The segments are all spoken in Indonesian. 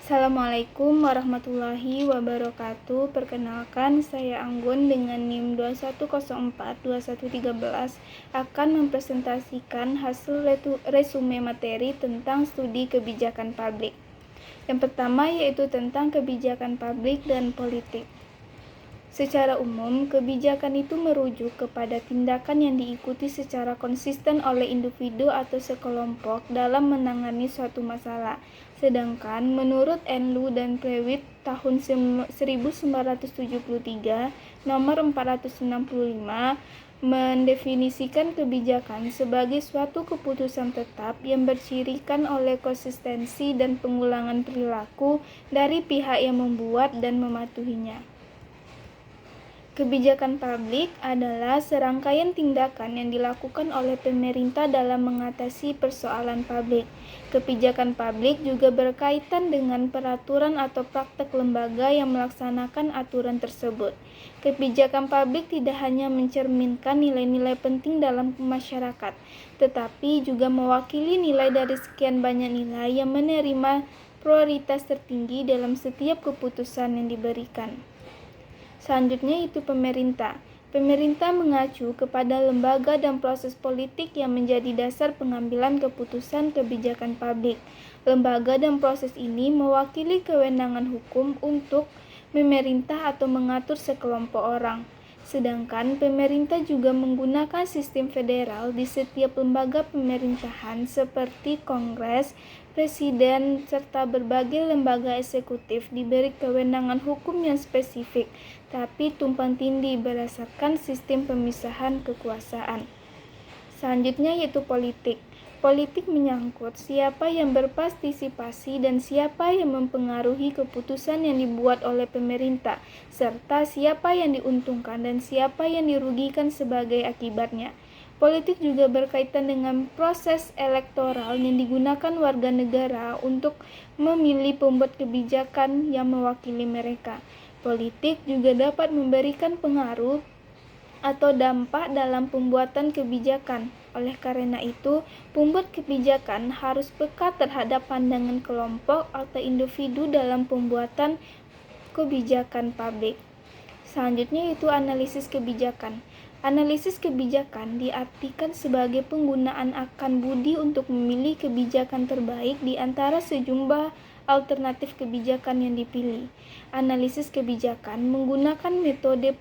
Assalamualaikum warahmatullahi wabarakatuh. Perkenalkan, saya Anggun dengan NIM 21042113 akan mempresentasikan hasil resume materi tentang studi kebijakan publik. Yang pertama yaitu tentang kebijakan publik dan politik. Secara umum, kebijakan itu merujuk kepada tindakan yang diikuti secara konsisten oleh individu atau sekelompok dalam menangani suatu masalah. Sedangkan menurut Enlu dan Prewitt tahun 1973 nomor 465 mendefinisikan kebijakan sebagai suatu keputusan tetap yang bercirikan oleh konsistensi dan pengulangan perilaku dari pihak yang membuat dan mematuhinya. Kebijakan publik adalah serangkaian tindakan yang dilakukan oleh pemerintah dalam mengatasi persoalan publik. Kebijakan publik juga berkaitan dengan peraturan atau praktek lembaga yang melaksanakan aturan tersebut. Kebijakan publik tidak hanya mencerminkan nilai-nilai penting dalam masyarakat, tetapi juga mewakili nilai dari sekian banyak nilai yang menerima prioritas tertinggi dalam setiap keputusan yang diberikan. Selanjutnya itu pemerintah. Pemerintah mengacu kepada lembaga dan proses politik yang menjadi dasar pengambilan keputusan kebijakan publik. Lembaga dan proses ini mewakili kewenangan hukum untuk memerintah atau mengatur sekelompok orang. Sedangkan pemerintah juga menggunakan sistem federal di setiap lembaga pemerintahan seperti Kongres, Presiden, serta berbagai lembaga eksekutif diberi kewenangan hukum yang spesifik, tapi tumpang tindih berdasarkan sistem pemisahan kekuasaan. Selanjutnya yaitu politik. Politik menyangkut siapa yang berpartisipasi dan siapa yang mempengaruhi keputusan yang dibuat oleh pemerintah, serta siapa yang diuntungkan dan siapa yang dirugikan sebagai akibatnya. Politik juga berkaitan dengan proses elektoral yang digunakan warga negara untuk memilih pembuat kebijakan yang mewakili mereka. Politik juga dapat memberikan pengaruh atau dampak dalam pembuatan kebijakan. Oleh karena itu, pembuat kebijakan harus peka terhadap pandangan kelompok atau individu dalam pembuatan kebijakan publik. Selanjutnya itu analisis kebijakan. Analisis kebijakan diartikan sebagai penggunaan akal budi untuk memilih kebijakan terbaik di antara sejumlah alternatif kebijakan yang dipilih. Analisis kebijakan menggunakan metode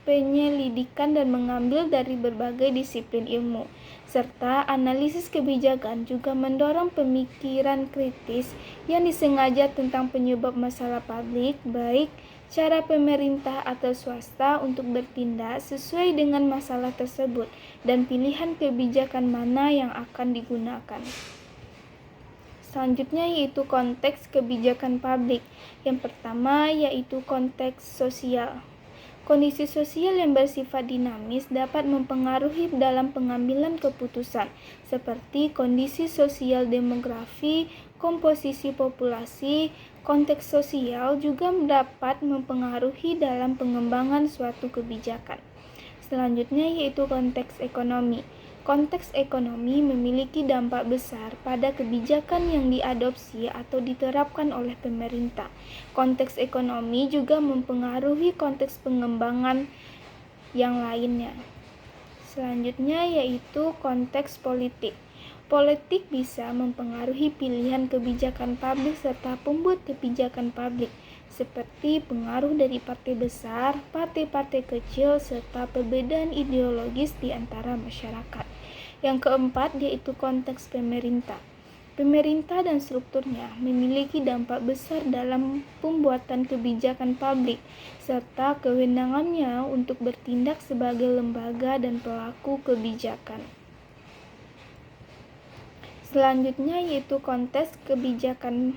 penyelidikan dan mengambil dari berbagai disiplin ilmu. Serta analisis kebijakan juga mendorong pemikiran kritis yang disengaja tentang penyebab masalah publik, baik cara pemerintah atau swasta untuk bertindak sesuai dengan masalah tersebut, dan pilihan kebijakan mana yang akan digunakan. Selanjutnya yaitu konteks kebijakan publik. Yang pertama yaitu konteks sosial. Kondisi sosial yang bersifat dinamis dapat mempengaruhi dalam pengambilan keputusan, seperti kondisi sosial demografi, komposisi populasi. Konteks sosial juga dapat mempengaruhi dalam pengembangan suatu kebijakan. Selanjutnya yaitu konteks ekonomi. Konteks ekonomi memiliki dampak besar pada kebijakan yang diadopsi atau diterapkan oleh pemerintah. Konteks ekonomi juga mempengaruhi konteks pengembangan yang lainnya. Selanjutnya yaitu konteks politik. Politik bisa mempengaruhi pilihan kebijakan publik serta pembuat kebijakan publik, seperti pengaruh dari partai besar, partai-partai kecil, serta perbedaan ideologis di antara masyarakat. Yang keempat yaitu konteks pemerintah. Pemerintah dan strukturnya memiliki dampak besar dalam pembuatan kebijakan publik, serta kewenangannya untuk bertindak sebagai lembaga dan pelaku kebijakan. Selanjutnya yaitu konteks kebijakan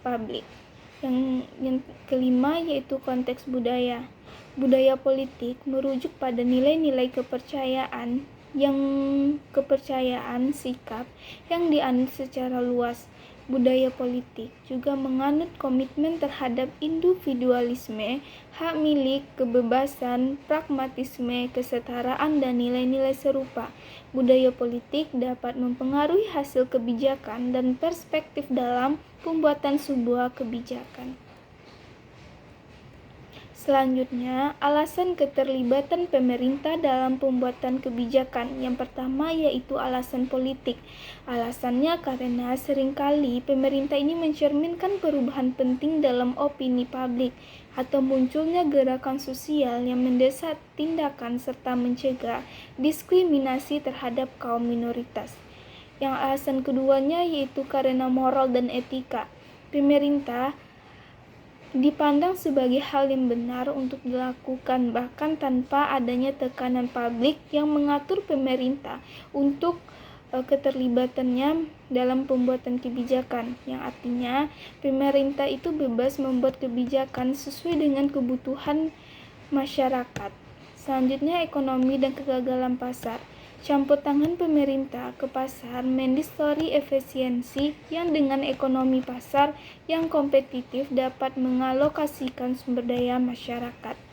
publik. Yang kelima yaitu konteks budaya. Budaya politik merujuk pada nilai-nilai kepercayaan yang kepercayaan sikap yang dianut secara luas. Budaya politik juga menganut komitmen terhadap individualisme, hak milik, kebebasan, pragmatisme, kesetaraan, dan nilai-nilai serupa. Budaya politik dapat mempengaruhi hasil kebijakan dan perspektif dalam pembuatan sebuah kebijakan. Selanjutnya, alasan keterlibatan pemerintah dalam pembuatan kebijakan. Yang pertama yaitu alasan politik. Alasannya karena seringkali pemerintah ini mencerminkan perubahan penting dalam opini publik atau munculnya gerakan sosial yang mendesak tindakan serta mencegah diskriminasi terhadap kaum minoritas. Yang alasan keduanya yaitu karena moral dan etika. Pemerintah dipandang sebagai hal yang benar untuk dilakukan bahkan tanpa adanya tekanan publik yang mengatur pemerintah untuk keterlibatannya dalam pembuatan kebijakan, yang artinya pemerintah itu bebas membuat kebijakan sesuai dengan kebutuhan masyarakat. Selanjutnya, ekonomi dan kegagalan pasar. Campur tangan pemerintah ke pasar mendistorsi efisiensi yang dengan ekonomi pasar yang kompetitif dapat mengalokasikan sumber daya masyarakat.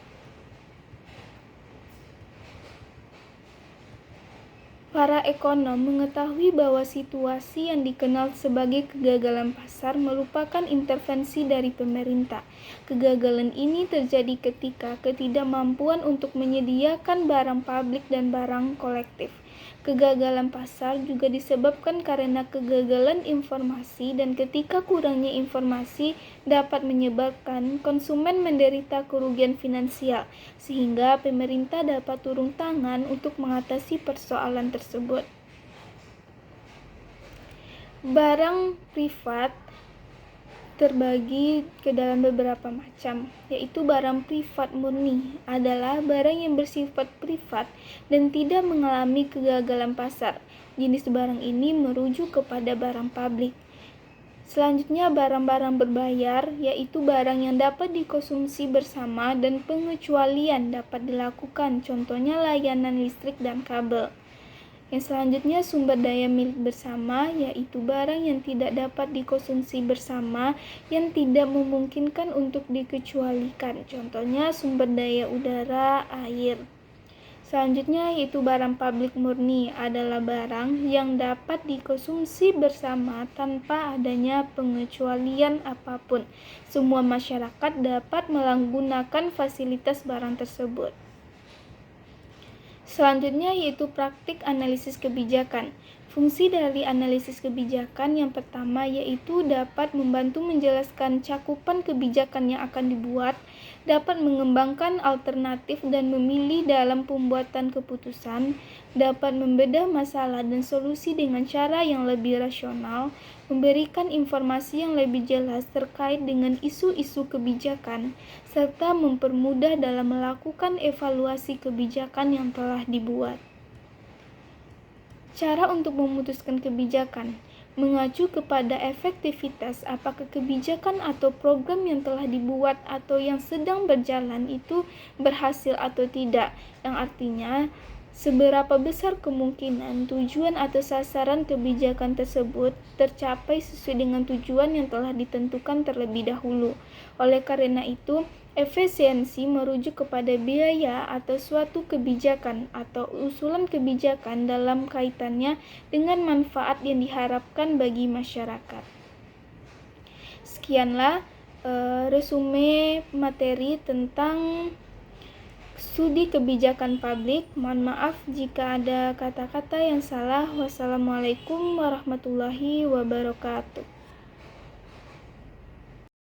Para ekonom mengetahui bahwa situasi yang dikenal sebagai kegagalan pasar merupakan intervensi dari pemerintah. Kegagalan ini terjadi ketika ketidakmampuan untuk menyediakan barang publik dan barang kolektif. Kegagalan pasar juga disebabkan karena kegagalan informasi, dan ketika kurangnya informasi dapat menyebabkan konsumen menderita kerugian finansial, sehingga pemerintah dapat turun tangan untuk mengatasi persoalan tersebut. Barang privat terbagi ke dalam beberapa macam, yaitu barang privat murni adalah barang yang bersifat privat dan tidak mengalami kegagalan pasar. Jenis barang ini merujuk kepada barang publik. Selanjutnya, barang-barang berbayar, yaitu barang yang dapat dikonsumsi bersama dan pengecualian dapat dilakukan, contohnya layanan listrik dan kabel. Yang selanjutnya, sumber daya milik bersama, yaitu barang yang tidak dapat dikonsumsi bersama yang tidak memungkinkan untuk dikecualikan, contohnya sumber daya udara, air. Selanjutnya yaitu barang publik murni adalah barang yang dapat dikonsumsi bersama tanpa adanya pengecualian apapun. Semua masyarakat dapat menggunakan fasilitas barang tersebut. Selanjutnya yaitu praktik analisis kebijakan. Fungsi dari analisis kebijakan yang pertama yaitu dapat membantu menjelaskan cakupan kebijakan yang akan dibuat, dapat mengembangkan alternatif dan memilih dalam pembuatan keputusan, dapat membedah masalah dan solusi dengan cara yang lebih rasional, memberikan informasi yang lebih jelas terkait dengan isu-isu kebijakan, serta mempermudah dalam melakukan evaluasi kebijakan yang telah dibuat. Cara untuk memutuskan kebijakan mengacu kepada efektivitas apakah kebijakan atau program yang telah dibuat atau yang sedang berjalan itu berhasil atau tidak, yang artinya seberapa besar kemungkinan tujuan atau sasaran kebijakan tersebut tercapai sesuai dengan tujuan yang telah ditentukan terlebih dahulu. Oleh karena itu, efisiensi merujuk kepada biaya atau suatu kebijakan atau usulan kebijakan dalam kaitannya dengan manfaat yang diharapkan bagi masyarakat. Sekianlah resume materi tentang studi kebijakan publik. Mohon maaf jika ada kata-kata yang salah. Wassalamualaikum warahmatullahi wabarakatuh.